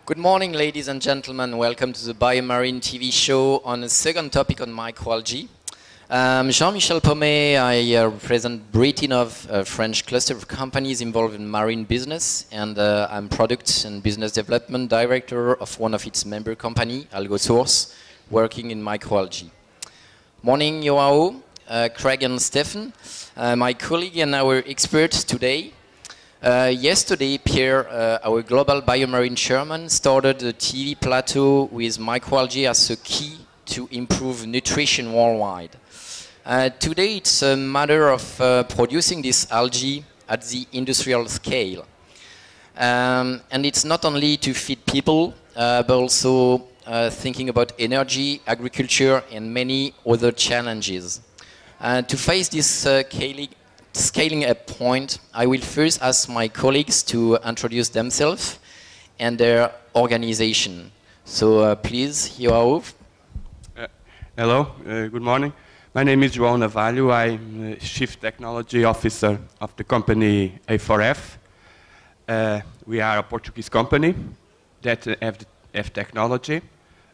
Good morning, ladies and gentlemen. Welcome to the Biomarine TV show on a second topic on microalgae. Jean-Michel Pommet. I represent Britinov, a French cluster of companies involved in marine business, and I'm Product and Business Development Director of one of its member company, AlgoSource, working in microalgae. Morning, Joao, Craig and Stefan, my colleague and our experts today. Yesterday, Pierre, our global biomarine chairman, started a TV plateau with microalgae as a key to improve nutrition worldwide. Today, it's a matter of producing this algae at the industrial scale. And it's not only to feed people, but also thinking about energy, agriculture, and many other challenges. To face this scaling up point, I will first ask my colleagues to introduce themselves and their organization. So please, Joao. Hello, good morning. My name is João Navalho. I'm Chief Technology Officer of the company A4F. We are a Portuguese company that have technology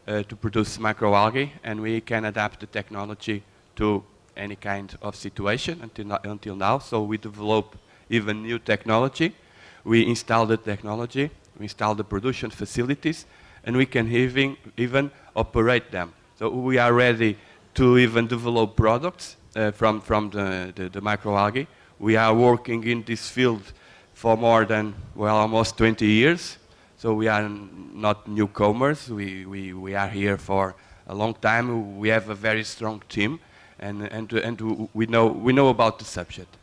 to produce microalgae, and we can adapt the technology to any kind of situation until now. So we develop even new technology. We install the technology, we install the production facilities, and we can even operate them. So we are ready to even develop products from the microalgae. We are working in this field for more than, well, almost 20 years. So we are not newcomers. We are here for a long time. We have a very strong team, and we know about the subject.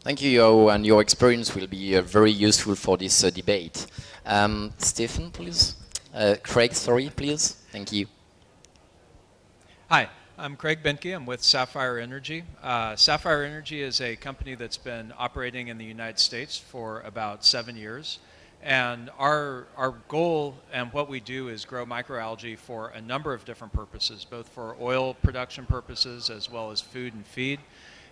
Thank you, Joao, and your experience will be very useful for this debate. Stephen, please. Craig, sorry, please. Thank you. Hi, I'm Craig Benke. I'm with Sapphire Energy. Sapphire Energy is a company that's been operating in the United States for about 7 years. And our goal and what we do is grow microalgae for a number of different purposes, both for oil production purposes as well as food and feed.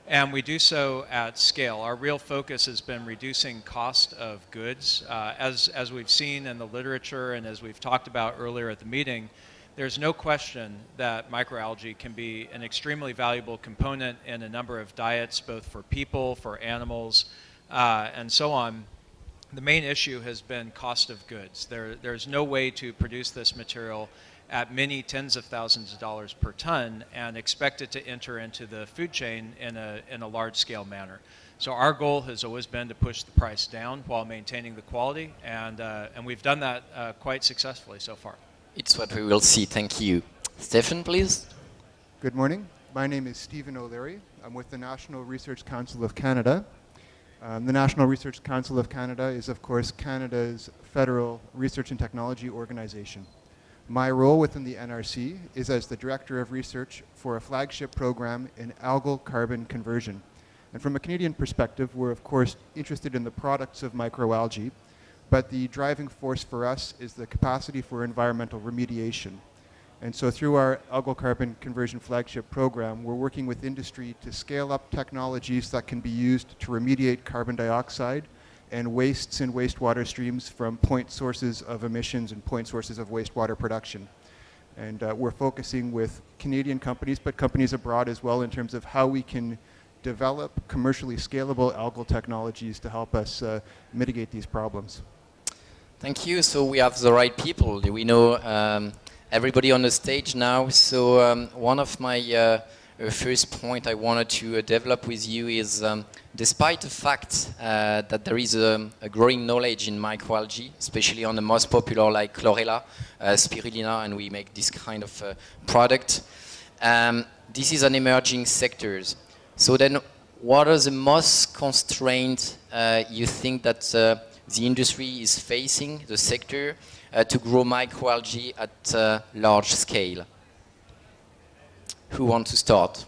And we do so at scale. Our real focus has been reducing cost of goods. As we've seen in the literature and as we've talked about earlier at the meeting, there's no question that microalgae can be an extremely valuable component in a number of diets, both for people, for animals, and so on. The main issue has been cost of goods. There's no way to produce this material at many tens of thousands of dollars per ton and expect it to enter into the food chain in a large-scale manner. So our goal has always been to push the price down while maintaining the quality, and we've done that quite successfully so far. It's what we will see. Thank you. Stephen, please. Good morning. My name is Stephen O'Leary. I'm with the National Research Council of Canada. The National Research Council of Canada is, of course, Canada's federal research and technology organization. My role within the NRC is as the Director of Research for a flagship program in algal carbon conversion. And from a Canadian perspective, we're, of course, interested in the products of microalgae, but the driving force for us is the capacity for environmental remediation. And so through our algal carbon conversion flagship program, we're working with industry to scale up technologies that can be used to remediate carbon dioxide and wastes in wastewater streams from point sources of emissions and point sources of wastewater production. And we're focusing with Canadian companies, but companies abroad as well, in terms of how we can develop commercially scalable algal technologies to help us mitigate these problems. Thank you. So we have the right people. We know everybody on the stage now. So one of my first point I wanted to develop with you is despite the fact that there is a growing knowledge in microalgae, especially on the most popular like chlorella, spirulina, and we make this kind of product, this is an emerging sector. So then what are the most constraints you think that the industry is facing, the sector, to grow microalgae at large scale? Who wants to start?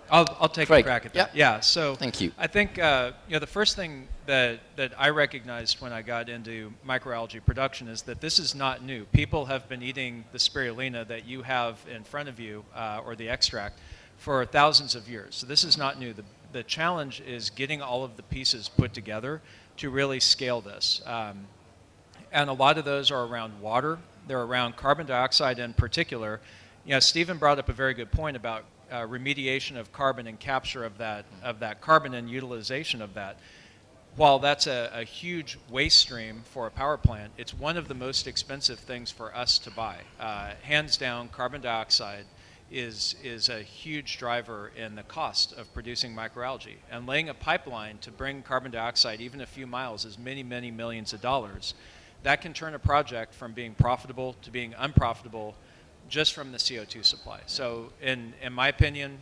I'll take a crack at that. Yeah. So thank you. I think the first thing that I recognized when I got into microalgae production is that this is not new. People have been eating the spirulina that you have in front of you, or the extract, for thousands of years. So this is not new. The challenge is getting all of the pieces put together to really scale this. And a lot of those are around water. They're around carbon dioxide in particular. You know, Stephen brought up a very good point about remediation of carbon and capture of that carbon and utilization of that. While that's a huge waste stream for a power plant, it's one of the most expensive things for us to buy. Hands down, carbon dioxide is a huge driver in the cost of producing microalgae. And laying a pipeline to bring carbon dioxide even a few miles is many, many millions of dollars. That can turn a project from being profitable to being unprofitable just from the CO2 supply. So in my opinion,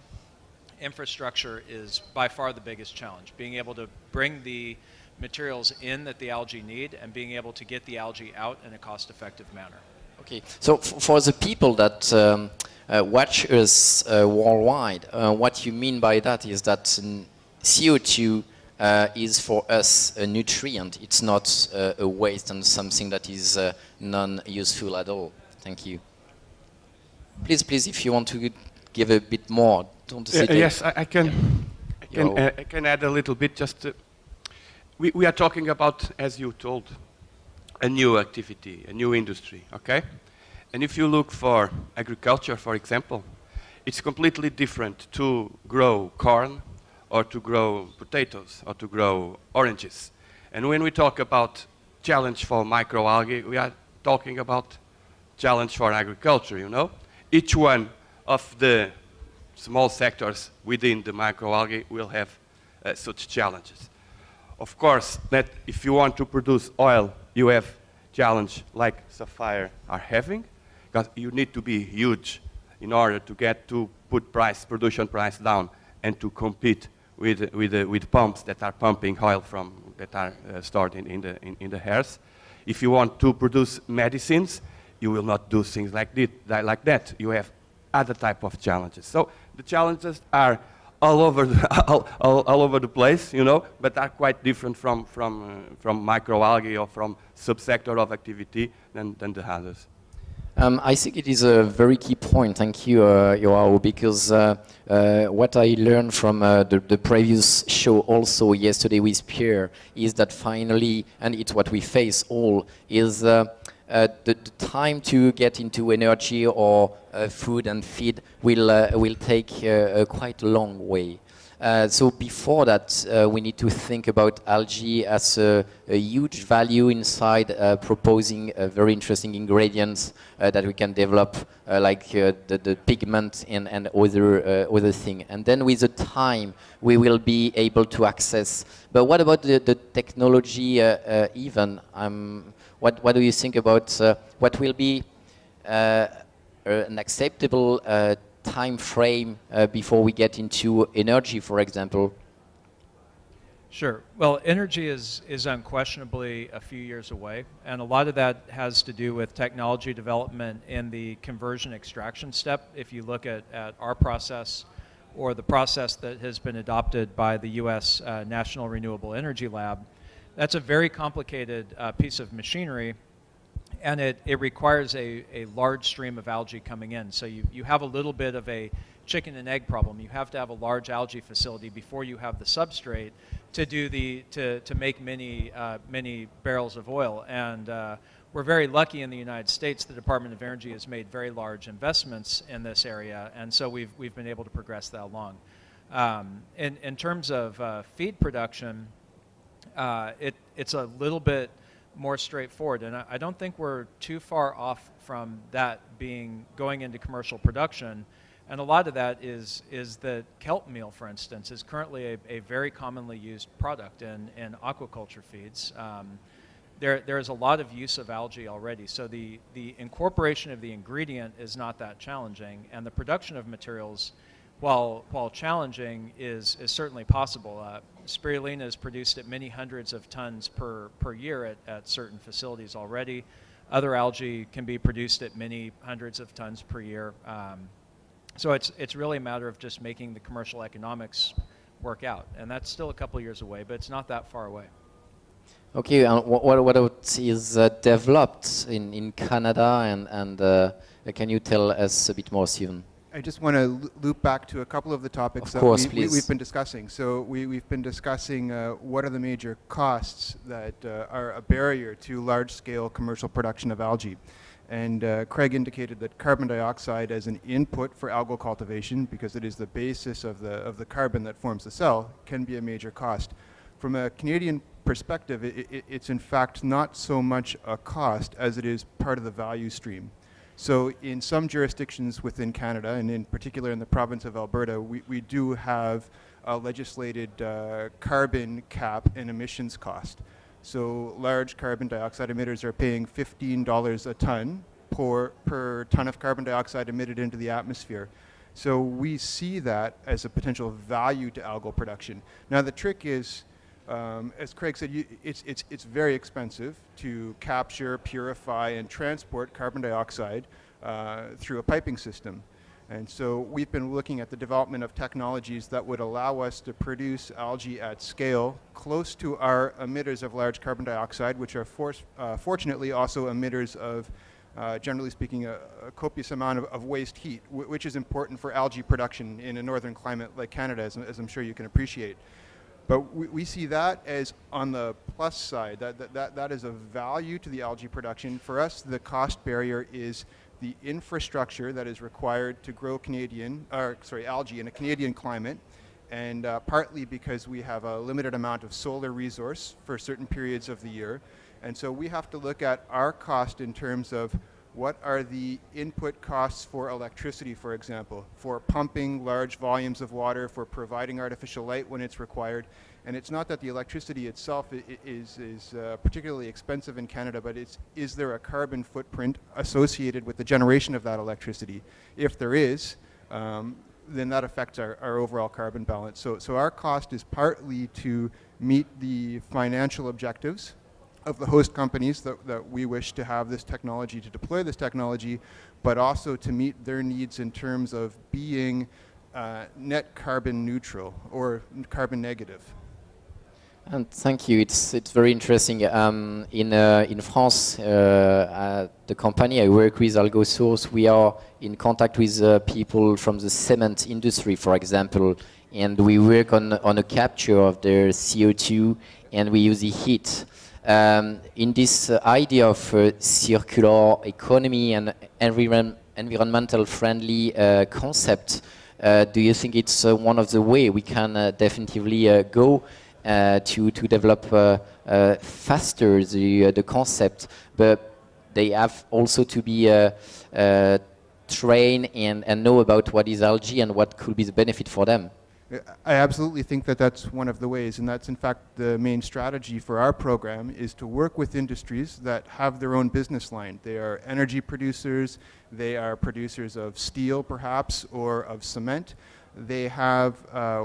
infrastructure is by far the biggest challenge. Being able to bring the materials in that the algae need and being able to get the algae out in a cost-effective manner. Okay, so for the people that watch us worldwide, what you mean by that is that CO2 is for us a nutrient. It's not a waste and something that is non-useful at all. Thank you. Please, if you want to give a bit more, don't hesitate. Yes, I can add a little bit. Just we are talking about, as you told, a new activity, a new industry. Okay, and if you look for agriculture, for example, it's completely different to grow corn, or to grow potatoes, or to grow oranges. And when we talk about challenge for microalgae, we are talking about challenge for agriculture. You know, each one of the small sectors within the microalgae will have such challenges. Of course, that if you want to produce oil, you have challenge like Sapphire are having, because you need to be huge in order to get to put production price down and to compete with pumps that are pumping oil that are stored in the hairs. If you want to produce medicines, you will not do things like that. You have other type of challenges. So the challenges are all over the place, you know, but are quite different from microalgae or from subsector of activity than the others. I think it is a very key point. Thank you, Joao, because what I learned from the previous show also yesterday with Pierre is that finally, and it's what we face all, is the time to get into energy or food and feed will take quite a long way. So before that, we need to think about algae as a huge value inside proposing very interesting ingredients that we can develop, like the pigment and other thing. And then with the time, we will be able to access. But what about the technology even? What do you think about what will be an acceptable time frame before we get into energy, for example? Sure. Well, energy is unquestionably a few years away, and a lot of that has to do with technology development in the conversion extraction step. If you look at our process or the process that has been adopted by the U.S. National Renewable Energy Lab, that's a very complicated piece of machinery, and it requires a large stream of algae coming in. So you have a little bit of a chicken and egg problem. You have to have a large algae facility before you have the substrate to make many barrels of oil. And we're very lucky in the United States. The Department of Energy has made very large investments in this area, and so we've been able to progress that along. In terms of feed production, it's a little bit more straightforward, and I don't think we're too far off from that going into commercial production. And a lot of that is that kelp meal, for instance, is currently a very commonly used product in aquaculture feeds. There is a lot of use of algae already, so the incorporation of the ingredient is not that challenging, and the production of materials, while challenging, is certainly possible. Spirulina is produced at many hundreds of tons per year at certain facilities already. Other algae can be produced at many hundreds of tons per year. So it's really a matter of just making the commercial economics work out, and that's still a couple years away, but it's not that far away. Okay, and what is developed in Canada, and can you tell us a bit more, Stephen? I just want to loop back to a couple of the topics Of course, that we've been discussing. So we've been discussing what are the major costs that are a barrier to large-scale commercial production of algae. And Craig indicated that carbon dioxide as an input for algal cultivation, because it is the basis of the carbon that forms the cell, can be a major cost. From a Canadian perspective, it's in fact not so much a cost as it is part of the value stream. So in some jurisdictions within Canada, and in particular in the province of Alberta, we do have a legislated carbon cap and emissions cost. So large carbon dioxide emitters are paying $15 a ton per ton of carbon dioxide emitted into the atmosphere. So we see that as a potential value to algal production. Now the trick is, as Craig said, it's very expensive to capture, purify, and transport carbon dioxide through a piping system. And so we've been looking at the development of technologies that would allow us to produce algae at scale close to our emitters of large carbon dioxide, which are fortunately also emitters of, generally speaking, a copious amount of waste heat, which is important for algae production in a northern climate like Canada, as I'm sure you can appreciate. But we see that as on the plus side, that is a value to the algae production. For us, the cost barrier is the infrastructure that is required to grow algae in a Canadian climate, and partly because we have a limited amount of solar resource for certain periods of the year. And so we have to look at our cost in terms of what are the input costs for electricity, for example, for pumping large volumes of water, for providing artificial light when it's required. And it's not that the electricity itself is particularly expensive in Canada, but is there a carbon footprint associated with the generation of that electricity? If there is, then that affects our overall carbon balance. So our cost is partly to meet the financial objectives of the host companies that we wish to have this technology, to deploy this technology, but also to meet their needs in terms of being net carbon neutral or carbon negative. And thank you. It's very interesting. In France, the company I work with, AlgoSource, we are in contact with people from the cement industry, for example, and we work on a capture of their CO2, and we use the heat. In this idea of circular economy and environmental friendly concept, do you think it's one of the way we can definitively go to develop faster the concept, but they have also to be trained and know about what is algae and what could be the benefit for them? I absolutely think that that's one of the ways, and that's in fact the main strategy for our program, is to work with industries that have their own business line. They are energy producers, they are producers of steel perhaps, or of cement. They have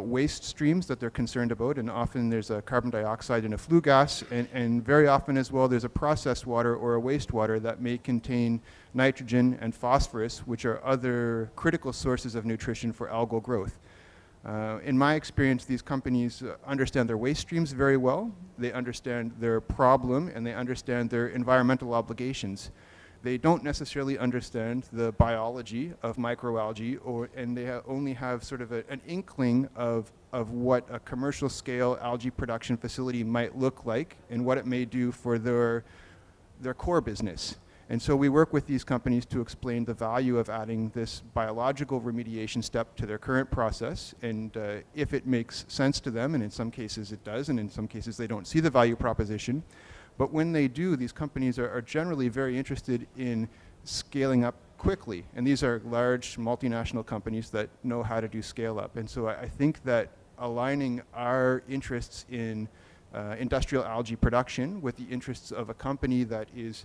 waste streams that they're concerned about, and often there's a carbon dioxide and a flue gas, and very often as well there's a processed water or a wastewater that may contain nitrogen and phosphorus, which are other critical sources of nutrition for algal growth. In my experience, these companies understand their waste streams very well. They understand their problem, and they understand their environmental obligations. They don't necessarily understand the biology of microalgae, and they only have sort of an inkling of what a commercial scale algae production facility might look like and what it may do for their core business. And so we work with these companies to explain the value of adding this biological remediation step to their current process, and if it makes sense to them, and in some cases it does, and in some cases they don't see the value proposition. But when they do, these companies are generally very interested in scaling up quickly. And these are large multinational companies that know how to do scale up. And so I think that aligning our interests in industrial algae production with the interests of a company that is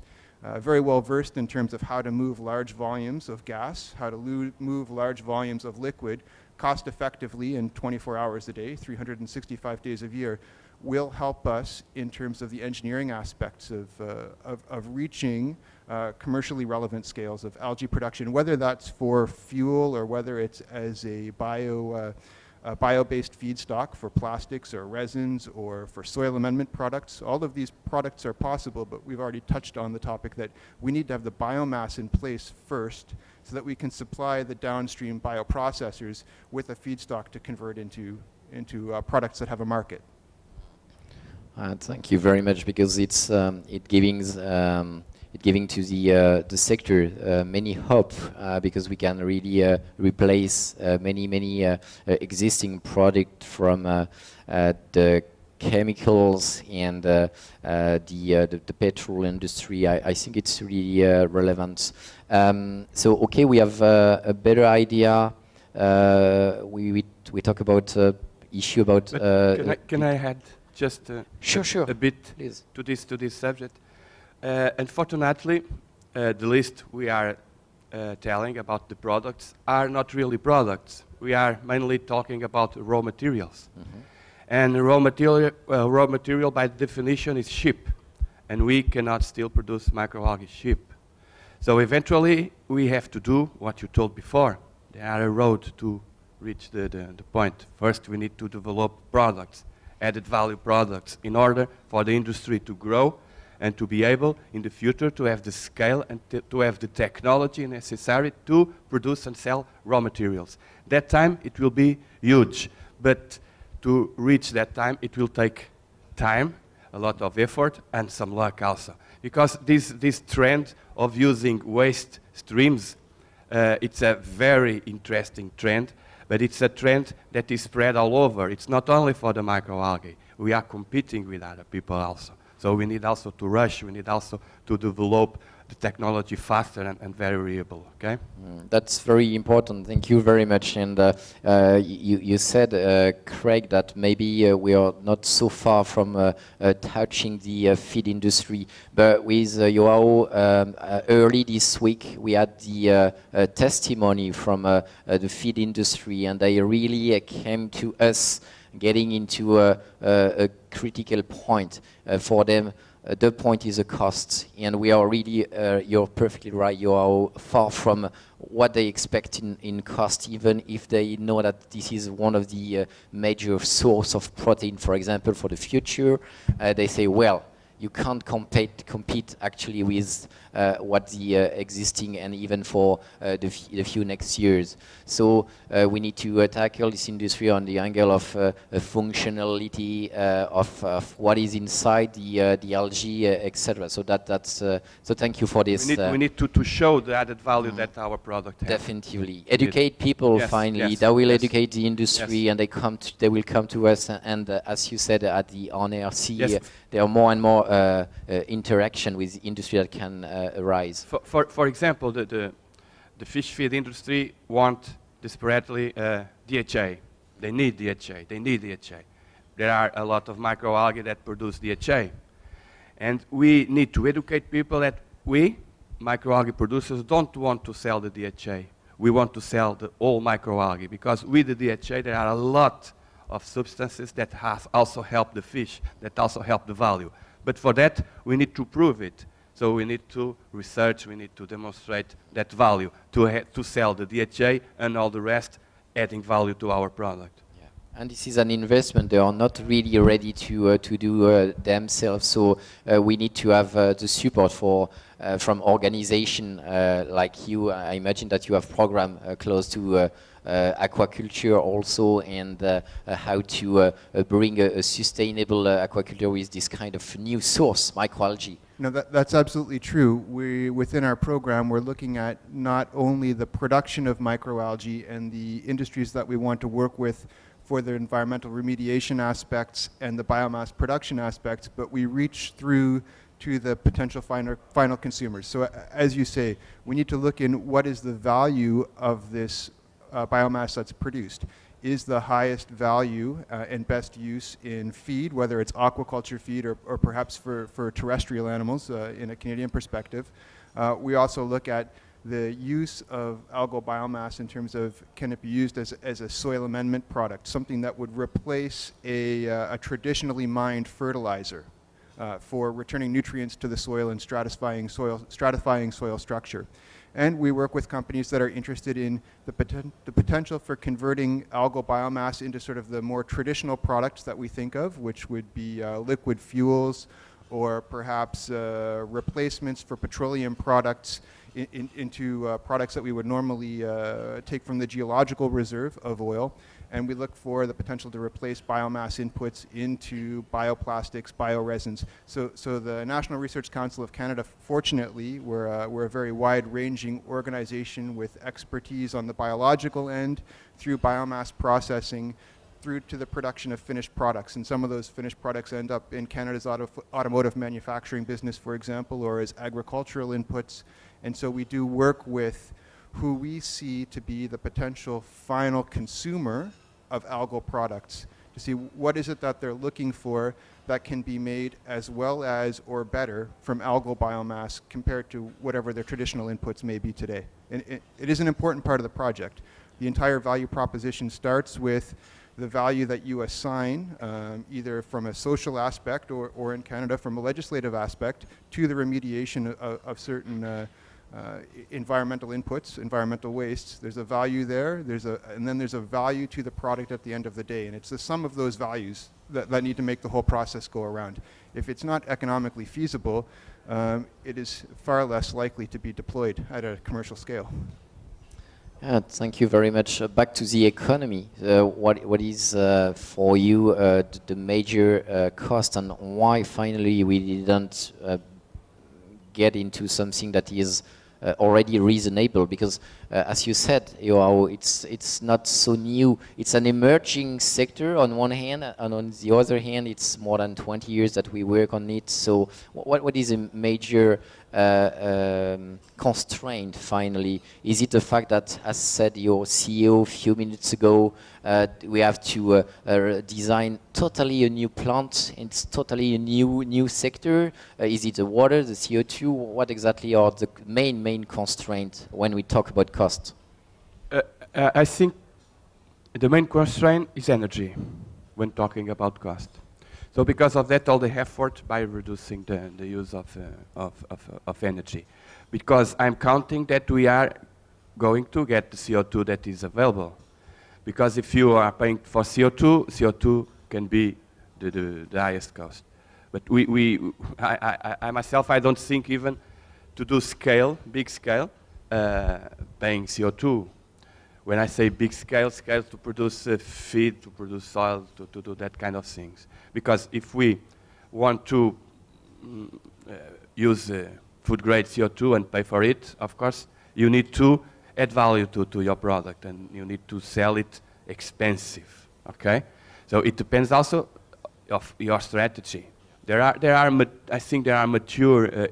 very well versed in terms of how to move large volumes of gas, how to move large volumes of liquid cost effectively in 24 hours a day, 365 days a year, will help us in terms of the engineering aspects of reaching commercially relevant scales of algae production, whether that's for fuel or whether it's as a bio-based feedstock for plastics or resins or for soil amendment products. All of these products are possible, but we've already touched on the topic that we need to have the biomass in place first so that we can supply the downstream bioprocessors with a feedstock to convert into products that have a market. Thank you very much, because it giving to the sector many hope, because we can really replace many existing product from the chemicals and the petrol industry. I think it's really relevant. So okay, we have a better idea. We talk about issue about. Can I add just sure. a bit Please. to this subject? Unfortunately, the list we are telling about the products are not really products. We are mainly talking about raw materials. And raw material by definition is cheap, and we cannot still produce microalgae cheap. So eventually we have to do what you told before. There are a road to reach the point. First we need to develop products, added value products, in order for the industry to grow and to be able in the future to have the scale and to have the technology necessary to produce and sell raw materials. That time it will be huge, but to reach that time it will take time, a lot of effort, and some luck also. Because this trend of using waste streams, it's a very interesting trend, but it's a trend that is spread all over. It's not only for the microalgae. We are competing with other people also. So we need also to rush, we need also to develop the technology faster and very reliable, okay? That's very important. Thank you very much. And you said, Craig, that maybe we are not so far from touching the feed industry. But with Joao, early this week, we had the testimony from the feed industry, and they really came to us getting into a critical point for them. The point is a cost, and we are really, you're perfectly right, you are far from what they expect in cost, even if they know that this is one of the major source of protein, for example, for the future. They say, well, you can't compete actually with what the existing, and even for the few next years. So we need to tackle this industry on the angle of functionality of what is inside the algae, etc. So that's so thank you for this. We need to show the added value that our product has. Definitely educate people. Yes, finally, yes, that will yes. educate the industry, and they will come to us. And as you said at the on-air, Yes. there are more and more interaction with industry that can arise. For example, the fish feed industry want desperately DHA. They need DHA. They need DHA. There are a lot of microalgae that produce DHA. And we need to educate people that we, microalgae producers, don't want to sell the DHA. We want to sell the whole microalgae, because with the DHA there are a lot of substances that have also help the fish, that also help the value. But for that, we need to prove it. So we need to research, we need to demonstrate that value, to sell the DHA and all the rest, adding value to our product. Yeah. And this is an investment. They are not really ready to do themselves. So we need to have the support from organization like you. I imagine that you have program close to aquaculture also, and how to bring a sustainable aquaculture with this kind of new source, microalgae. No, that's absolutely true. Within our program, we're looking at not only the production of microalgae and the industries that we want to work with for the environmental remediation aspects and the biomass production aspects, but we reach through to the potential final consumers. So as you say, we need to look in what is the value of this biomass that's produced. Is the highest value and best use in feed, whether it's aquaculture feed or perhaps for terrestrial animals in a Canadian perspective. We also look at the use of algal biomass in terms of, can it be used as a soil amendment product, something that would replace a traditionally mined fertilizer for returning nutrients to the soil and stratifying soil structure. And we work with companies that are interested in the potential for converting algal biomass into sort of the more traditional products that we think of, which would be liquid fuels or perhaps replacements for petroleum products into products that we would normally take from the geological reserve of oil. And we look for the potential to replace biomass inputs into bioplastics, bioresins. So the National Research Council of Canada, fortunately, we're a very wide-ranging organization with expertise on the biological end, through biomass processing, through to the production of finished products. And some of those finished products end up in Canada's automotive manufacturing business, for example, or as agricultural inputs. And so we do work with who we see to be the potential final consumer of algal products, to see what is it that they're looking for that can be made as well as or better from algal biomass compared to whatever their traditional inputs may be today. And it is an important part of the project. The entire value proposition starts with the value that you assign, either from a social aspect or in Canada from a legislative aspect, to the remediation of certain environmental inputs, environmental wastes. There's a value there, and then there's a value to the product at the end of the day. And it's the sum of those values that need to make the whole process go around. If it's not economically feasible, it is far less likely to be deployed at a commercial scale. Thank you very much. Back to the economy. What is for you the major cost, and why finally we didn't get into something that is already reasonable? Because as you said, it's not so new. It's an emerging sector on one hand, and on the other hand, it's more than 20 years that we work on it. So what is a major constraint finally? Is it the fact that, as said your CEO a few minutes ago, we have to design totally a new plant? It's totally a new sector. Is it the water, the CO2? What exactly are the main constraints when we talk about cost? I think the main constraint is energy when talking about cost. So because of that, all the effort by reducing the use of energy. Because I'm counting that we are going to get the CO2 that is available. Because if you are paying for CO2 can be the highest cost. But I myself, I don't think even to do big scale, paying CO2. When I say big scale to produce feed, to produce soil, to do that kind of things. Because if we want to use food grade CO2 and pay for it, of course, you need to add value to your product, and you need to sell it expensive, okay? So it depends also of your strategy. I think there are mature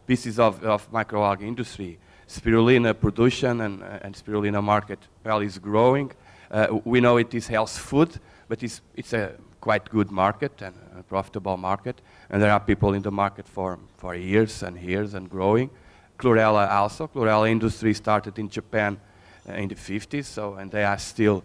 pieces of microalgae industry. Spirulina production and spirulina market is growing. We know it is health food, but it's a quite good market and a profitable market. And there are people in the market for years and years and growing. Chlorella also. Chlorella industry started in Japan in the 50s, and they are still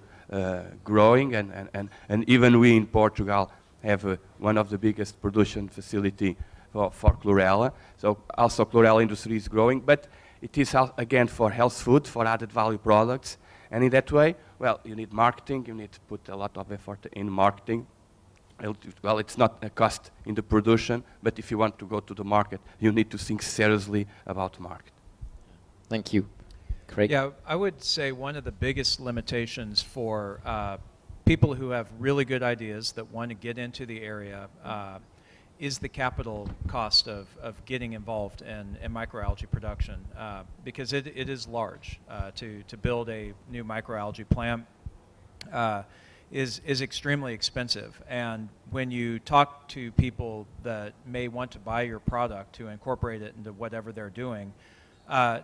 growing. And even we in Portugal have one of the biggest production facility for chlorella. So also chlorella industry is growing, but it is again for health food, for added value products. And in that way, well, you need marketing, you need to put a lot of effort in marketing. Well, it's not a cost in the production, but if you want to go to the market, you need to think seriously about market. Thank you. Craig? Yeah, I would say one of the biggest limitations for people who have really good ideas that want to get into the area is the capital cost of getting involved in microalgae production, because it is large. To build a new microalgae plant is extremely expensive. And when you talk to people that may want to buy your product to incorporate it into whatever they're doing,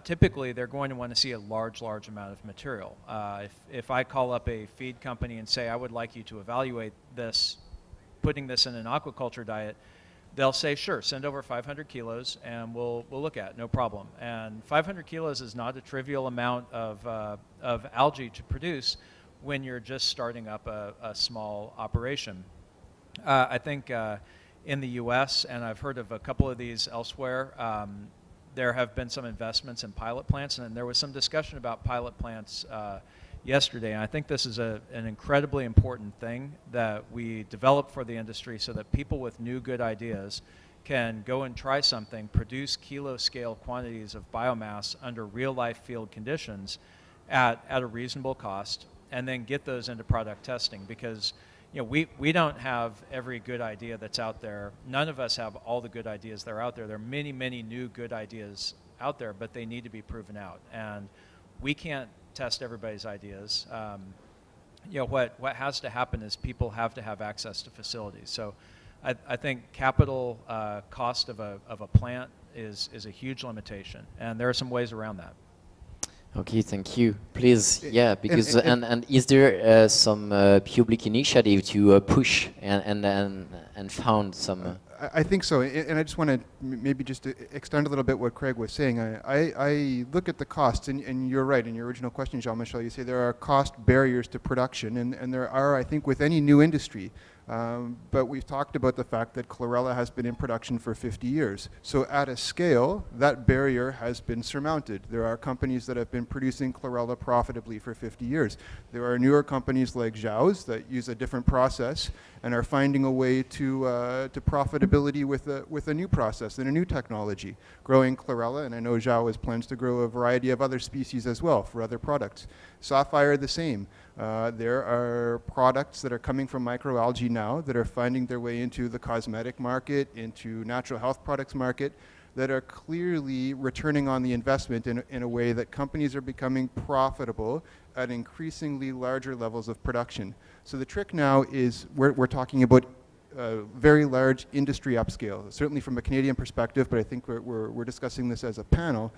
typically they're going to want to see a large amount of material. If I call up a feed company and say, I would like you to evaluate this, putting this in an aquaculture diet, they'll say, sure, send over 500 kilos and we'll look at it, no problem. And 500 kilos is not a trivial amount of algae to produce when you're just starting up a small operation. I think in the US, and I've heard of a couple of these elsewhere, there have been some investments in pilot plants, and there was some discussion about pilot plants yesterday. And I think this is an incredibly important thing that we develop for the industry so that people with new good ideas can go and try something, produce kilo-scale quantities of biomass under real-life field conditions at a reasonable cost, and then get those into product testing. Because we don't have every good idea that's out there. None of us have all the good ideas that are out there. There are many, many new good ideas out there, but they need to be proven out. And we can't test everybody's ideas. What has to happen is people have to have access to facilities. So I think capital cost of a plant is a huge limitation, and there are some ways around that. Okay, thank you. Please, yeah, because and is there some public initiative to push and found some? I think so, and I just want to maybe just to extend a little bit what Craig was saying. I look at the costs, and you're right. In your original question, Jean-Michel, you say there are cost barriers to production, and there are, I think, with any new industry. But we've talked about the fact that chlorella has been in production for 50 years. So at a scale, that barrier has been surmounted. There are companies that have been producing chlorella profitably for 50 years. There are newer companies like Zhao's that use a different process and are finding a way to profitability with a new process and a new technology, growing chlorella. And I know Zhao has plans to grow a variety of other species as well for other products. Sapphire, the same. There are products that are coming from microalgae now that are finding their way into the cosmetic market, into natural health products market, that are clearly returning on the investment in a way that companies are becoming profitable at increasingly larger levels of production. So the trick now is we're talking about very large industry upscale, certainly from a Canadian perspective, but I think we're discussing this as a panel.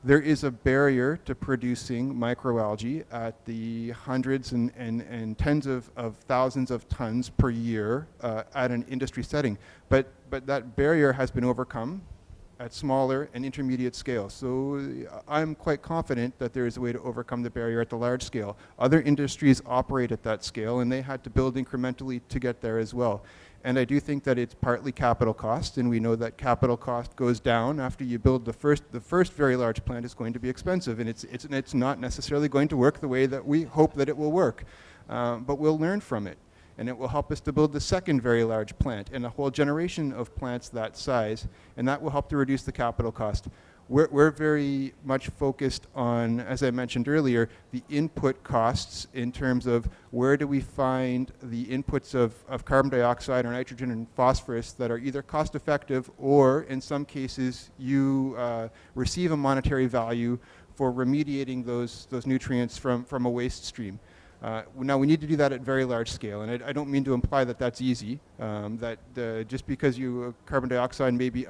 There is a barrier to producing microalgae at the hundreds and tens of thousands of tons per year at an industry setting. But that barrier has been overcome at smaller and intermediate scale. So I'm quite confident that there is a way to overcome the barrier at the large scale. Other industries operate at that scale, and they had to build incrementally to get there as well. And I do think that it's partly capital cost, and we know that capital cost goes down after you build the first very large plant is going to be expensive, and it's not necessarily going to work the way that we hope that it will work. But we'll learn from it, and it will help us to build the second very large plant and a whole generation of plants that size, and that will help to reduce the capital cost. We're very much focused on, as I mentioned earlier, the input costs in terms of where do we find the inputs of carbon dioxide or nitrogen and phosphorus that are either cost effective or in some cases you receive a monetary value for remediating those nutrients from a waste stream. Now we need to do that at very large scale, and I don't mean to imply that that's easy, just because carbon dioxide may be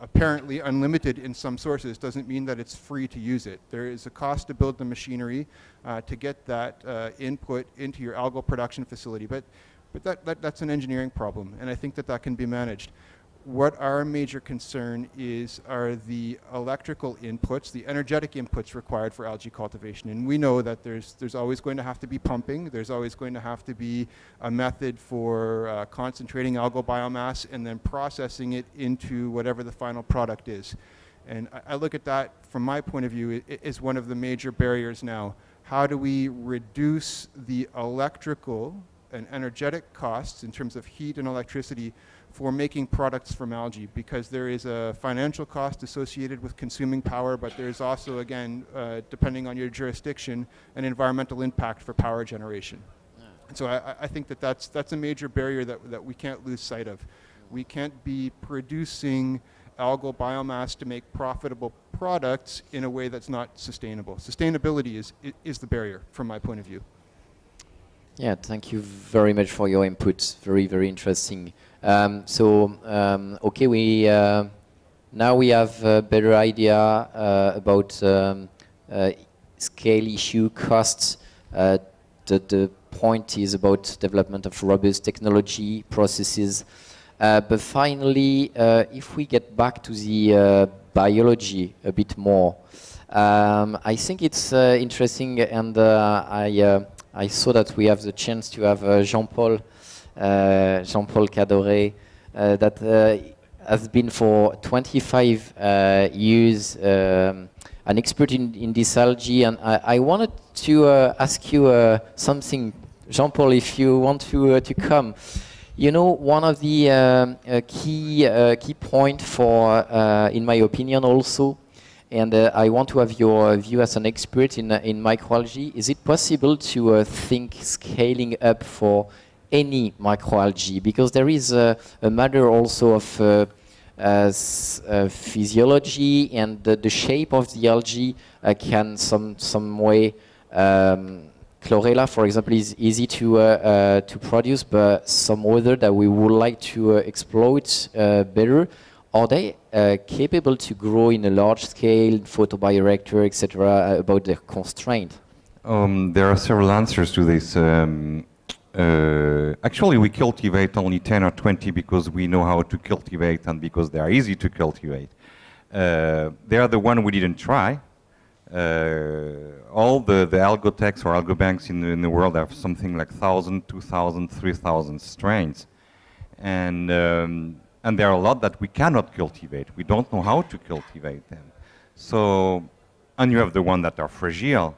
apparently unlimited in some sources doesn't mean that it's free to use it. There is a cost to build the machinery to get that input into your algal production facility, but that's an engineering problem, and I think that can be managed. What our major concern are the electrical inputs, the energetic inputs required for algae cultivation. And we know that there's always going to have to be pumping. There's always going to have to be a method for concentrating algal biomass and then processing it into whatever the final product is. And I look at that from my point of view as one of the major barriers now. How do we reduce the electrical and energetic costs in terms of heat and electricity for making products from algae? Because there is a financial cost associated with consuming power, but there's also, again, depending on your jurisdiction, an environmental impact for power generation. Yeah. And so I think that's a major barrier that we can't lose sight of. We can't be producing algal biomass to make profitable products in a way that's not sustainable. Sustainability is the barrier from my point of view. Yeah, thank you very much for your input. Very, very interesting. Okay, now we have a better idea about scale issue, costs. The point is about development of robust technology, processes. But finally, if we get back to the biology a bit more, I think it's interesting, and I saw that we have the chance to have Jean-Paul Cadoret, that has been for 25 years an expert in this algae, and I wanted to ask you something, Jean-Paul, if you want to come. You know, one of the key point for, in my opinion, also, and I want to have your view as an expert in microalgae. Is it possible to think scaling up for any microalgae? Because there is a matter also of physiology, and the shape of the algae can some way. Chlorella, for example, is easy to produce, but some other that we would like to exploit better. Are they capable to grow in a large scale, photobioreactor, etc., about their constraint? There are several answers to this. Actually, we cultivate only 10 or 20 because we know how to cultivate and because they are easy to cultivate. They are the one we didn't try. All the algotecs or algobanks in the world have something like 1,000, 2,000, 3,000 strains. And there are a lot that we cannot cultivate. We don't know how to cultivate them. So, and you have the ones that are fragile.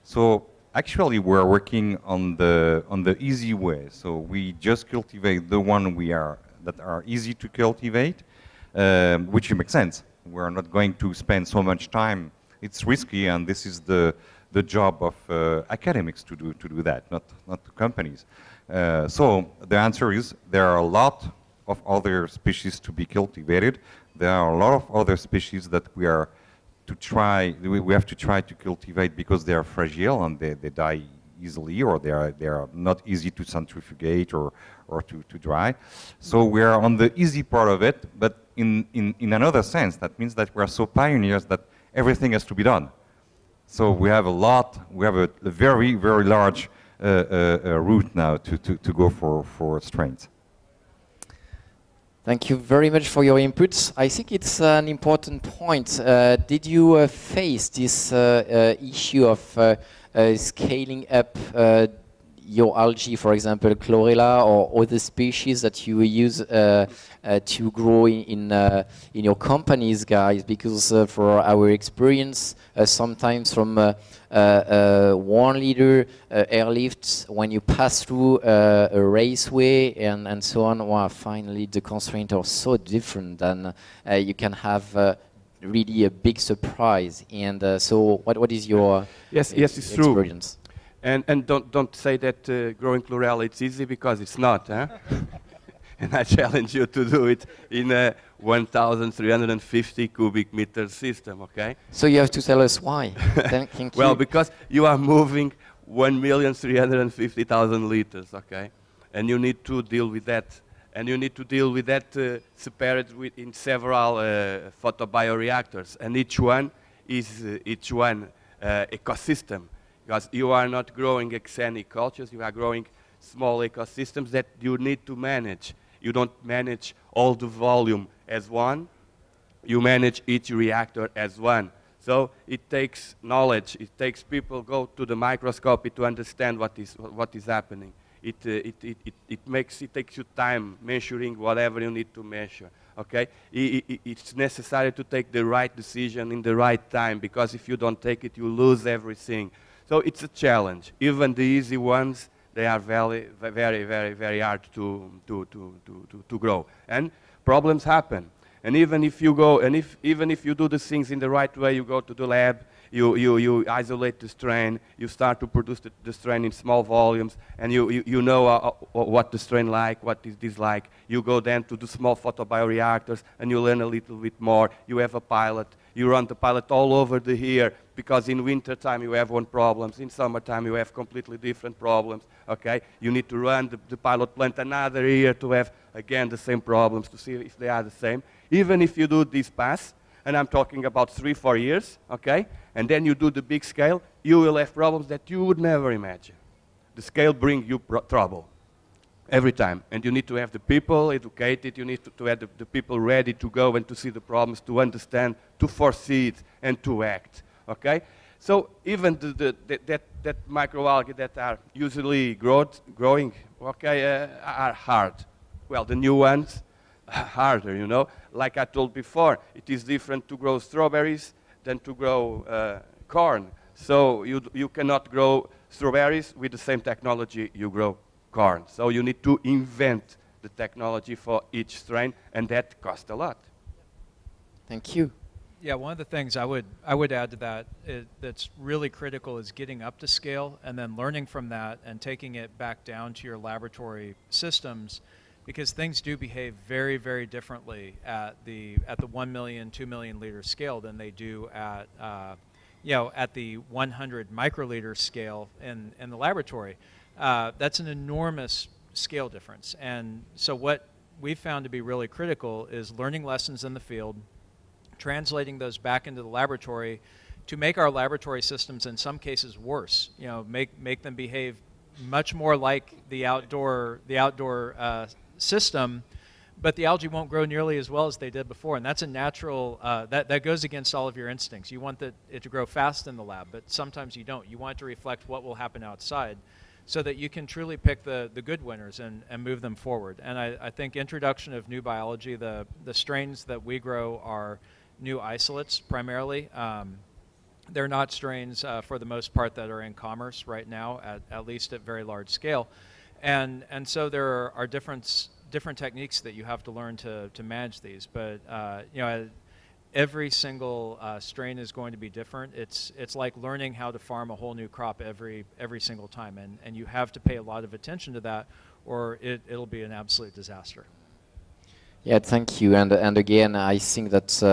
So actually we're working on the easy way. So we just cultivate the one that are easy to cultivate, which makes sense. We're not going to spend so much time. It's risky, and this is the job of academics to do that, not the companies. So the answer is there are a lot of other species to be cultivated. There are a lot of other species that we have to try to cultivate because they are fragile and they die easily, or they are not easy to centrifugate or to dry. So we are on the easy part of it, but in another sense, that means that we are so pioneers that everything has to be done. So we have a very, very large route now to go for strains. Thank you very much for your inputs. I think it's an important point. Did you face this issue of scaling up your algae, for example, chlorella or other species that you use to grow in your companies, guys? Because for our experience, sometimes from 1 liter airlift, when you pass through a raceway and so on, well, finally the constraints are so different, and you can have really a big surprise. And so, what is your yes, it's experience? True. And don't say that growing chlorella it's easy, because it's not. Huh? And I challenge you to do it in a 1,350 cubic meter system. Okay. So you have to tell us why. Thank well, you. because you are moving 1,350,000 liters. Okay, and you need to deal with that. And you need to deal with that separated in several photobioreactors, and each one is ecosystem. Because you are not growing exenic cultures, you are growing small ecosystems that you need to manage. You don't manage all the volume as one, you manage each reactor as one. So it takes knowledge, it takes people go to the microscopy to understand what is happening. It takes you time measuring whatever you need to measure. Okay, it's necessary to take the right decision in the right time, because if you don't take it, you lose everything. So it's a challenge. Even the easy ones, they are very, very, very, very hard to grow. And problems happen. And even if you go, and even if you do the things in the right way, you go to the lab, you isolate the strain, you start to produce the strain in small volumes, and you know what the strain like, what is this like. You go then to the small photobioreactors, and you learn a little bit more. You have a pilot. You run the pilot all over the year, because in winter time you have one problem, in summertime you have completely different problems. Okay, you need to run the pilot plant another year to have again the same problems, to see if they are the same. Even if you do this pass, and I'm talking about 3-4 years, okay, and then you do the big scale, you will have problems that you would never imagine. The scale brings you trouble every time, and you need to have the people educated, you need to have the people ready to go and to see the problems, to understand, to foresee it, and to act. Okay, so even that microalgae that are usually growing, okay, are hard. Well, the new ones are harder, you know. Like I told before, it is different to grow strawberries than to grow corn. So you cannot grow strawberries with the same technology you grow corn. So you need to invent the technology for each strain, and that costs a lot. Thank you. Yeah, one of the things I would add to that that's really critical is getting up to scale and then learning from that and taking it back down to your laboratory systems, because things do behave very, very differently at the 1 million, 2 million liter scale than they do at at the 100 microliter scale in the laboratory. That's an enormous scale difference, and so what we've found to be really critical is learning lessons in the field, translating those back into the laboratory to make our laboratory systems in some cases worse. Make them behave much more like the outdoor system, but the algae won't grow nearly as well as they did before, and that's a natural, that goes against all of your instincts. You want it to grow fast in the lab, but sometimes you don't. You want it to reflect what will happen outside so that you can truly pick the good winners and move them forward. And I think introduction of new biology, the strains that we grow are new isolates primarily. They're not strains for the most part that are in commerce right now, at least at very large scale. And so there are different techniques that you have to learn to manage these. But every single strain is going to be different. It's like learning how to farm a whole new crop every single time, and you have to pay a lot of attention to that, or it'll be an absolute disaster. Yeah, thank you. And again, I think that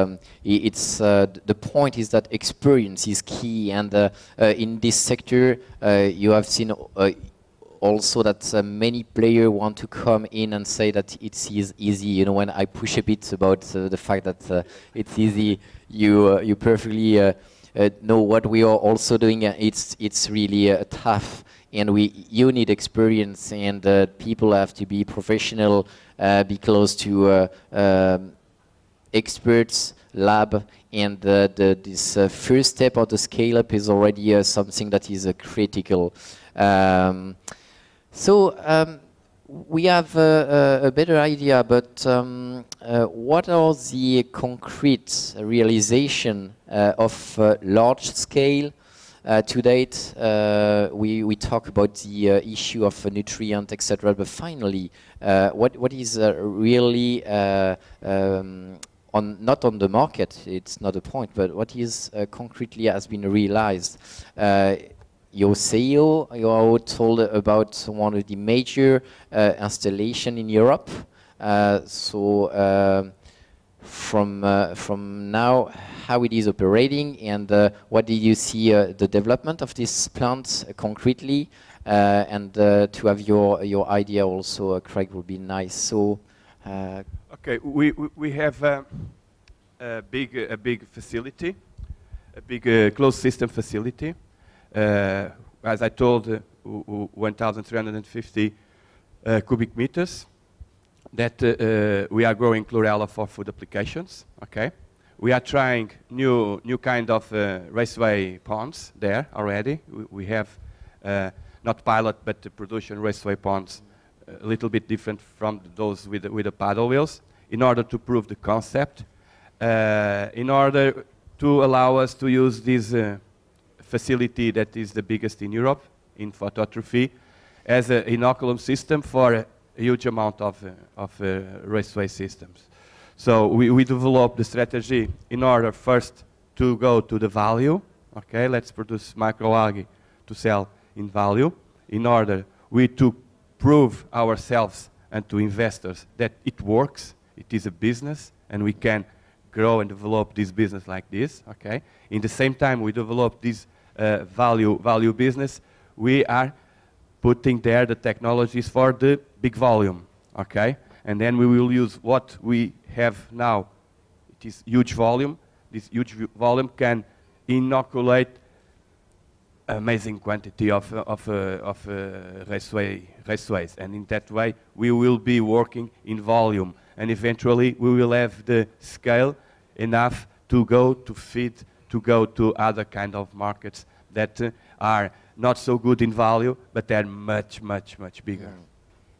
it's the point is that experience is key. And in this sector, you have seen also that many players want to come in and say that it's easy. You know, when I push a bit about the fact that it's easy, you perfectly know what we are also doing. It's really tough. And you need experience, and people have to be professional, be close to experts, lab, and this first step of the scale-up is already something that is critical. So we have a better idea, but what are the concrete realization of large scale? To date, we talk about the issue of nutrient, etc. But finally, what is really not on the market? It's not a point, but what is concretely has been realized? Your CEO, you are told about one of the major installation in Europe. From now, how it is operating, and what did you see the development of this plant concretely, and to have your idea also, Craig, would be nice. So, okay, we have a big facility, a big closed system facility. As I told, 1,350 cubic meters. That we are growing chlorella for food applications. Okay, we are trying new kind of raceway ponds there already. We have not pilot but the production raceway ponds, a little bit different from those with the paddle wheels, in order to prove the concept, in order to allow us to use this facility that is the biggest in Europe in phototrophy as an inoculum system for a huge amount of raceway systems. So we developed the strategy in order first to go to the value. Okay, let's produce microalgae to sell in value. In order to prove ourselves and to investors that it works, it is a business, and we can grow and develop this business like this. Okay. In the same time we develop this value business, we are putting there the technologies for the big volume, okay? And then we will use what we have now. It is huge volume. This huge volume can inoculate amazing quantity of raceways, and in that way we will be working in volume, and eventually we will have the scale enough to go to feed, to go to other kind of markets that are not so good in value, but they're much bigger. Yeah.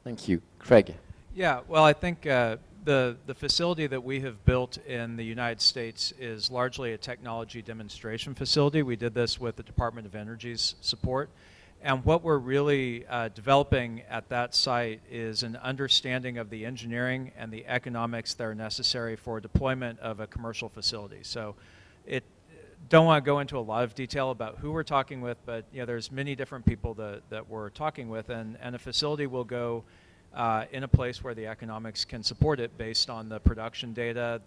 Thank you. Craig. Yeah, well, I think the facility that we have built in the United States is largely a technology demonstration facility. We did this with the Department of Energy's support. And what we're really developing at that site is an understanding of the engineering and the economics that are necessary for deployment of a commercial facility. So don't want to go into a lot of detail about who we're talking with, but there's many different people that we're talking with, and a facility will go in a place where the economics can support it based on the production data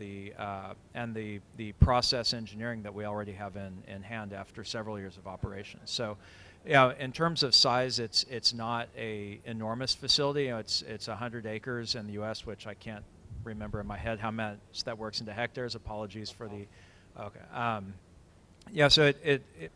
and the process engineering that we already have in hand after several years of operation. So in terms of size, it's not a enormous facility. It's 100 acres in the U.S., which I can't remember in my head how much that works into hectares. Apologies for the, okay. Yeah, so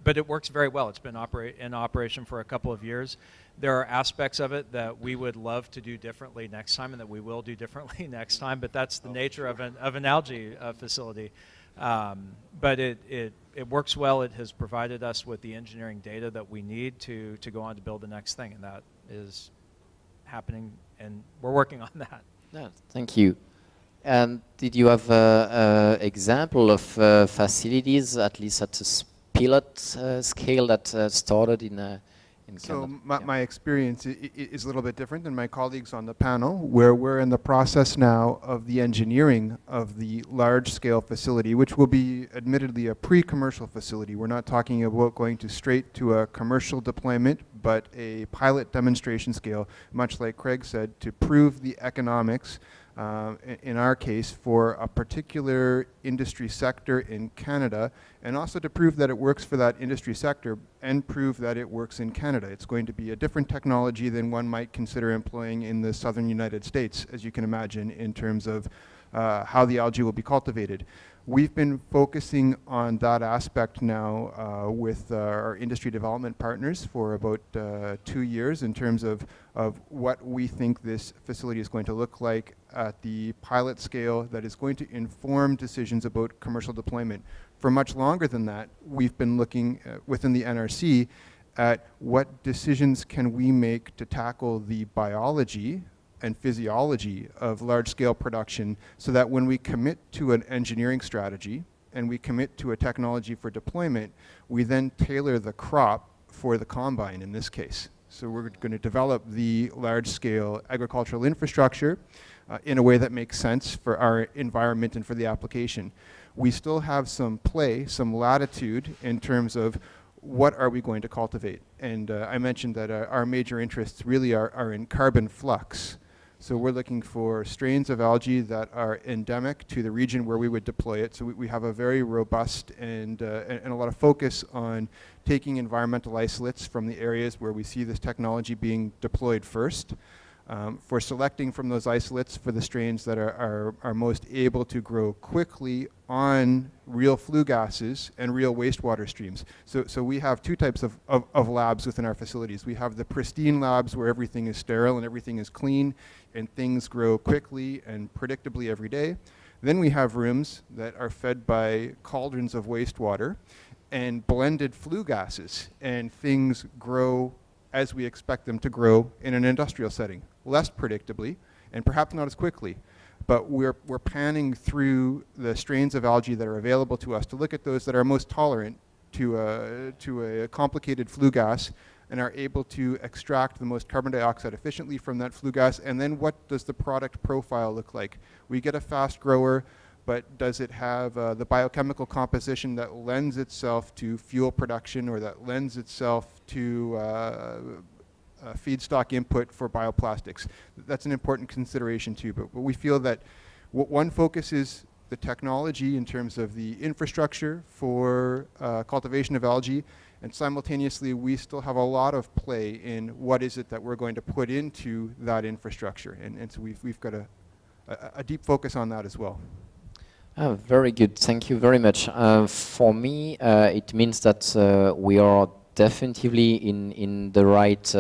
but it works very well. It's been in operation for a couple of years. There are aspects of it that we would love to do differently next time, and that we will do differently next time. But that's the nature of an algae facility. But it works well. It has provided us with the engineering data that we need to go on to build the next thing, and that is happening, and we're working on that. Yeah, thank you. And did you have an example of facilities, at least at a pilot scale, that started in Canada? So my experience is a little bit different than my colleagues on the panel, where we're in the process now of the engineering of the large-scale facility, which will be admittedly a pre-commercial facility. We're not talking about going straight to a commercial deployment, but a pilot demonstration scale, much like Craig said, to prove the economics, in our case, for a particular industry sector in Canada, and also to prove that it works for that industry sector and prove that it works in Canada. It's going to be a different technology than one might consider employing in the southern United States, as you can imagine, in terms of how the algae will be cultivated. We've been focusing on that aspect now with our industry development partners for about 2 years in terms of what we think this facility is going to look like at the pilot scale that is going to inform decisions about commercial deployment. For much longer than that, we've been looking within the NRC at what decisions can we make to tackle the biology and physiology of large-scale production, so that when we commit to an engineering strategy and we commit to a technology for deployment, we then tailor the crop for the combine in this case. So we're going to develop the large-scale agricultural infrastructure in a way that makes sense for our environment and for the application. We still have some play, some latitude in terms of what are we going to cultivate. And I mentioned that our major interests really are in carbon flux. So we're looking for strains of algae that are endemic to the region where we would deploy it. So we have a very robust and a lot of focus on taking environmental isolates from the areas where we see this technology being deployed first, for selecting from those isolates for the strains that are most able to grow quickly on real flue gases and real wastewater streams. So we have two types of labs within our facilities. We have the pristine labs where everything is sterile and everything is clean and things grow quickly and predictably every day. Then we have rooms that are fed by cauldrons of wastewater and blended flue gases, and things grow as we expect them to grow in an industrial setting, less predictably and perhaps not as quickly. But we're panning through the strains of algae that are available to us to look at those that are most tolerant to a complicated flue gas and are able to extract the most carbon dioxide efficiently from that flue gas. And then what does the product profile look like? We get a fast grower, but does it have the biochemical composition that lends itself to fuel production, or that lends itself to feedstock input for bioplastics? That's an important consideration too. But we feel that one focus is the technology in terms of the infrastructure for cultivation of algae, and simultaneously we still have a lot of play in what is it that we're going to put into that infrastructure. And so we've got a deep focus on that as well. Oh, very good. Thank you very much. For me, it means that we are definitely in the right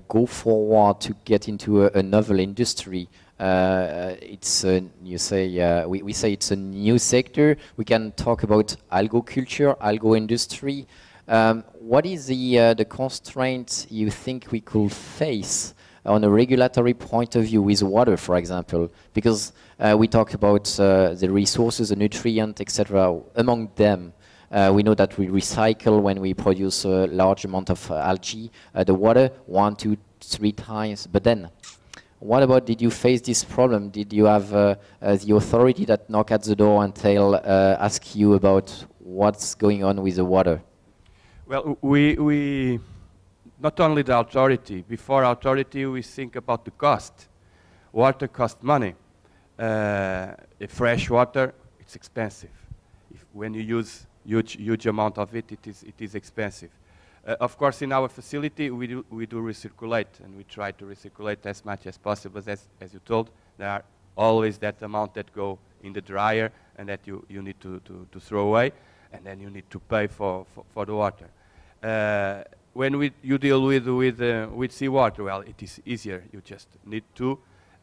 go forward to get into a novel industry. It's you say we say it's a new sector. We can talk about algoculture, algo industry. What is the constraint you think we could face on a regulatory point of view with water, for example? Because we talk about the resources, the nutrient, etc. Among them, We know that we recycle when we produce a large amount of algae, the water 1, 2, 3 times. But then, what about, did you face this problem? Did you have the authority that knock at the door and ask you about what's going on with the water? Well, we not only the authority. Before authority, we think about the cost. Water costs money. Fresh water, it's expensive. When you use huge amount of it, it is expensive. Of course, in our facility, we do recirculate, and we try to recirculate as much as possible. As you told, there are always that amount that go in the dryer and that you need to throw away, and then you need to pay for the water. When you deal with seawater, well, it is easier. You just need to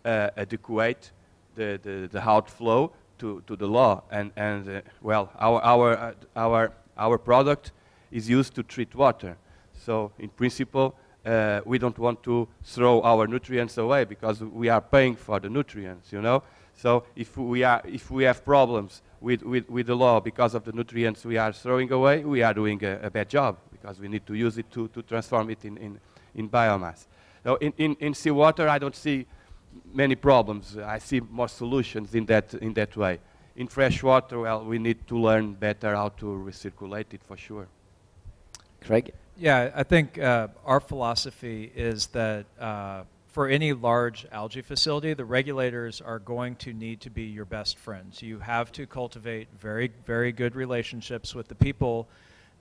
adequate the outflow to the law, and well, our product is used to treat water. So in principle, we don't want to throw our nutrients away because we are paying for the nutrients, you know. So if we have problems with the law because of the nutrients we are throwing away, we are doing a bad job because we need to use it to transform it in biomass. So in seawater, I don't see many problems. I see more solutions in that way. In fresh water, well, we need to learn better how to recirculate it for sure. Craig? Yeah, I think our philosophy is that for any large algae facility, the regulators are going to need to be your best friends. You have to cultivate very, very good relationships with the people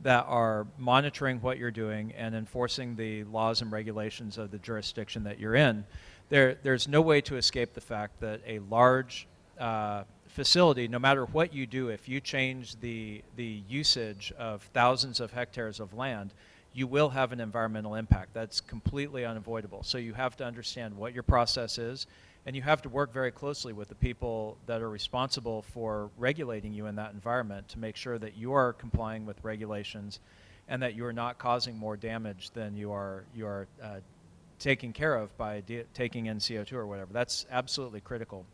that are monitoring what you're doing and enforcing the laws and regulations of the jurisdiction that you're in. There's no way to escape the fact that a large facility, no matter what you do, if you change the usage of thousands of hectares of land, you will have an environmental impact. That's completely unavoidable. So you have to understand what your process is, and you have to work very closely with the people that are responsible for regulating you in that environment to make sure that you are complying with regulations and that you are not causing more damage than you are taking care of by taking in CO2 or whatever. That's absolutely critical.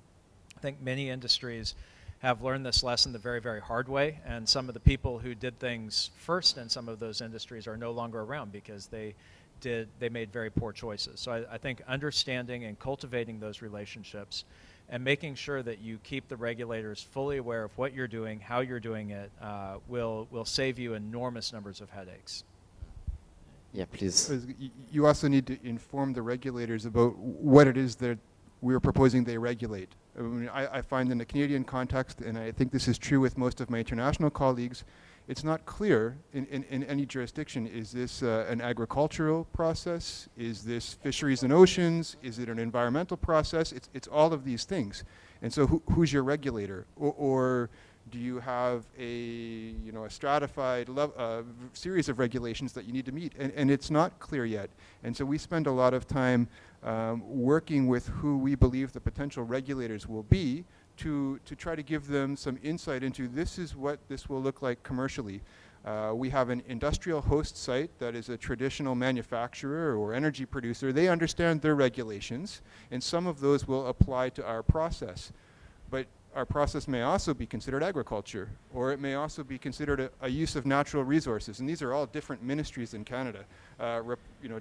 I think many industries have learned this lesson the very, very hard way, and some of the people who did things first in some of those industries are no longer around because they made very poor choices. So I think understanding and cultivating those relationships and making sure that you keep the regulators fully aware of what you're doing, how you're doing it, will save you enormous numbers of headaches. Yeah, please. You also need to inform the regulators about what it is that we're proposing they regulate. I mean, I find in the Canadian context, and I think this is true with most of my international colleagues, it's not clear in any jurisdiction, is this an agricultural process? Is this fisheries and oceans? Is it an environmental process? It's all of these things. And so who's your regulator? Or do you have a stratified series of regulations that you need to meet? And it's not clear yet. And so we spend a lot of time working with who we believe the potential regulators will be to try to give them some insight into this is what this will look like commercially. We have an industrial host site that is a traditional manufacturer or energy producer. They understand their regulations, and some of those will apply to our process. But our process may also be considered agriculture, or it may also be considered a use of natural resources. And these are all different ministries in Canada,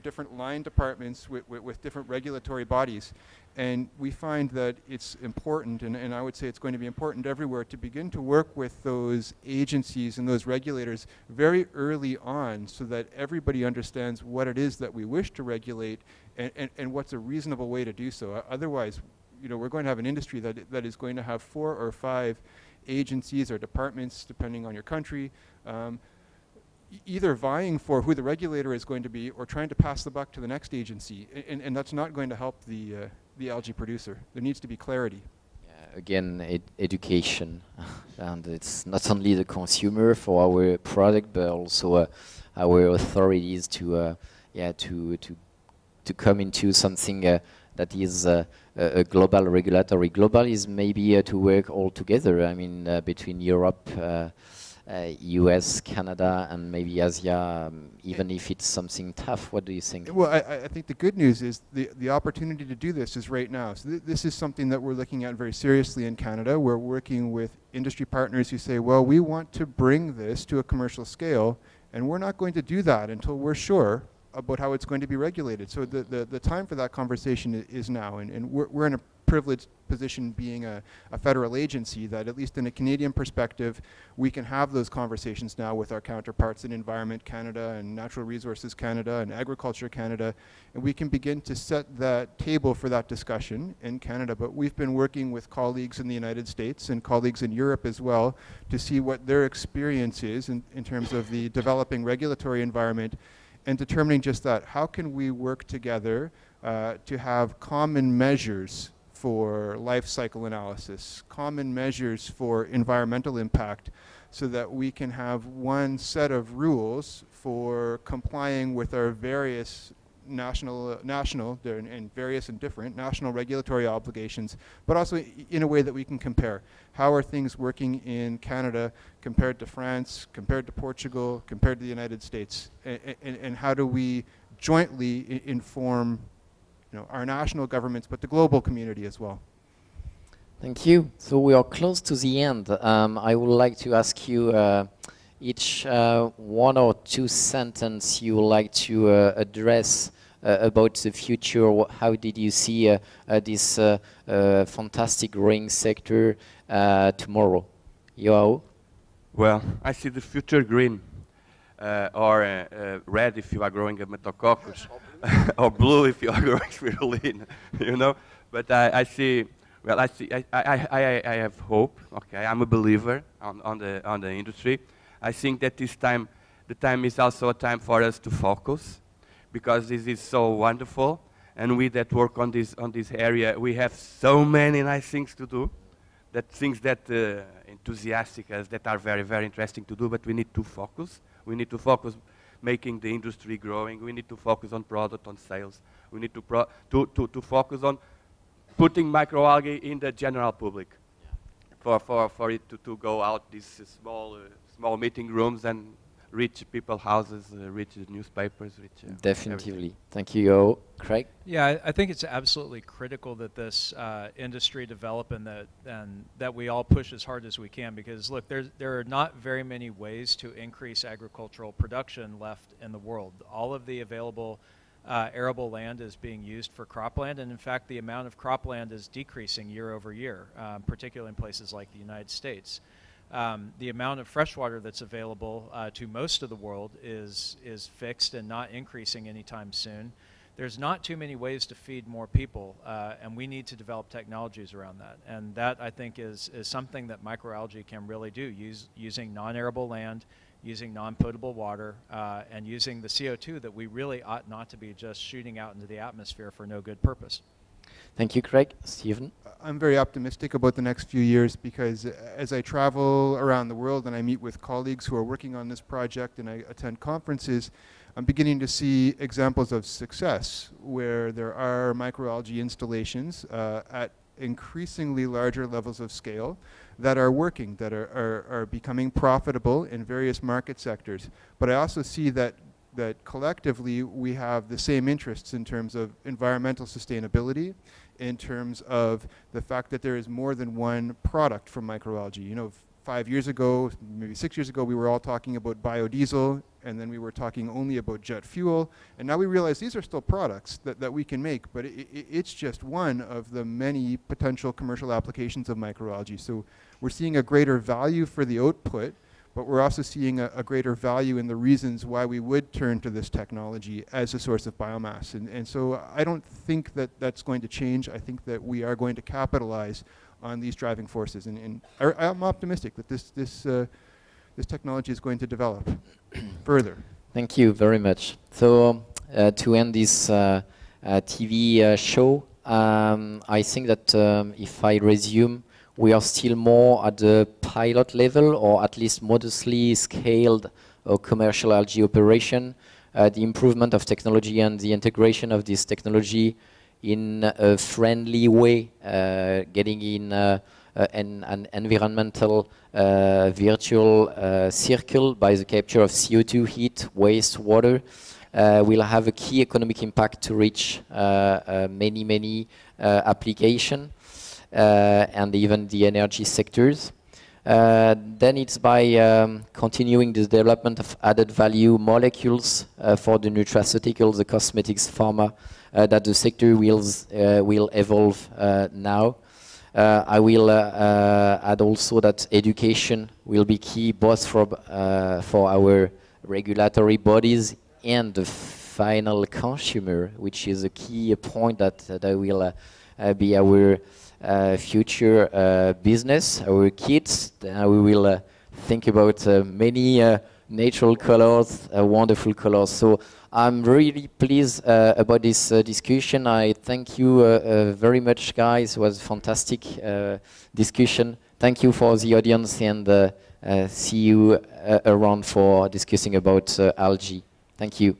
different line departments with different regulatory bodies. And we find that it's important, and I would say it's going to be important everywhere, to begin to work with those agencies and those regulators very early on so that everybody understands what it is that we wish to regulate and what's a reasonable way to do so. Otherwise, we're going to have an industry that is going to have 4 or 5 agencies or departments, depending on your country, either vying for who the regulator is going to be or trying to pass the buck to the next agency. And that's not going to help the algae producer. There needs to be clarity. Again, education. And it's not only the consumer for our product, but also our authorities to come into something that is a global regulatory. Global is maybe to work all together. I mean, between Europe US, Canada, and maybe Asia, even if it's something tough? What do you think? Well, I think the good news is the opportunity to do this is right now. So this is something that we're looking at very seriously in Canada. We're working with industry partners who say, well, we want to bring this to a commercial scale, and we're not going to do that until we're sure about how it's going to be regulated. So the time for that conversation is now, and we're in a privileged position being a federal agency that, at least in a Canadian perspective, we can have those conversations now with our counterparts in Environment Canada and Natural Resources Canada and Agriculture Canada, and we can begin to set that table for that discussion in Canada. But we've been working with colleagues in the United States and colleagues in Europe as well to see what their experience is in terms of the developing regulatory environment, and determining just that. How can we work together to have common measures for life cycle analysis, common measures for environmental impact, so that we can have one set of rules for complying with our various national and various and different national regulatory obligations, but also in a way that we can compare. How are things working in Canada compared to France, compared to Portugal, compared to the United States? And how do we jointly inform our national governments, but the global community as well? Thank you. So we are close to the end. I would like to ask you each one or two sentences you would like to address about the future. How did you see this fantastic growing sector tomorrow? Joao? Well, I see the future green, or red if you are growing a Metococcus, or blue if you are growing spirulina, you know. But I see. Well, I have hope. Okay, I'm a believer on the industry. I think that the time is also a time for us to focus, because this is so wonderful, and we that work on this area, we have so many nice things to do, things that enthusiastic us, that are very, very interesting to do. But we need to focus. We need to focus making the industry growing. We need to focus on product, on sales. We need to focus on putting microalgae in the general public, for it to go out these small meeting rooms and reach people's houses, reach newspapers, reach Definitely. everything. Thank you, Joao. Craig? Yeah, I think it's absolutely critical that this industry develop, and that we all push as hard as we can, because look, there are not very many ways to increase agricultural production left in the world. All of the available arable land is being used for cropland, and in fact the amount of cropland is decreasing year over year, particularly in places like the United States. The amount of freshwater that's available to most of the world is fixed and not increasing anytime soon. There's not too many ways to feed more people, and we need to develop technologies around that. And that, I think, is something that microalgae can really do, using non-arable land, using non-potable water, and using the CO2 that we really ought not to be just shooting out into the atmosphere for no good purpose. Thank you, Craig. Stephen? I'm very optimistic about the next few years, because as I travel around the world and I meet with colleagues who are working on this project and I attend conferences, I'm beginning to see examples of success where there are microalgae installations at increasingly larger levels of scale that are working, that are becoming profitable in various market sectors. But I also see that collectively we have the same interests in terms of environmental sustainability, in terms of the fact that there is more than one product from microalgae. You know, 5 years ago, maybe 6 years ago, we were all talking about biodiesel, and then we were talking only about jet fuel, and now we realize these are still products that we can make, but it's just one of the many potential commercial applications of microalgae. So we're seeing a greater value for the output, but we're also seeing a greater value in the reasons why we would turn to this technology as a source of biomass. And so I don't think that that's going to change. I think that we are going to capitalize on these driving forces. And I'm optimistic that this technology is going to develop further. Thank you very much. So to end this TV show, I think that if I resume, we are still more at the pilot level, or at least modestly scaled commercial algae operation. The improvement of technology and the integration of this technology in a friendly way, getting in an environmental virtual circle by the capture of CO2, heat, waste, water, will have a key economic impact to reach many applications and even the energy sectors. Then it's by continuing the development of added value molecules for the nutraceuticals, the cosmetics, pharma, that the sector will evolve now. I will add also that education will be key both for our regulatory bodies and the final consumer, which is a key point that will be our future business, our kids. We will think about many natural colors, wonderful colors. So I'm really pleased about this discussion. I thank you very much, guys. It was a fantastic discussion. Thank you for the audience, and see you around for discussing about algae. Thank you.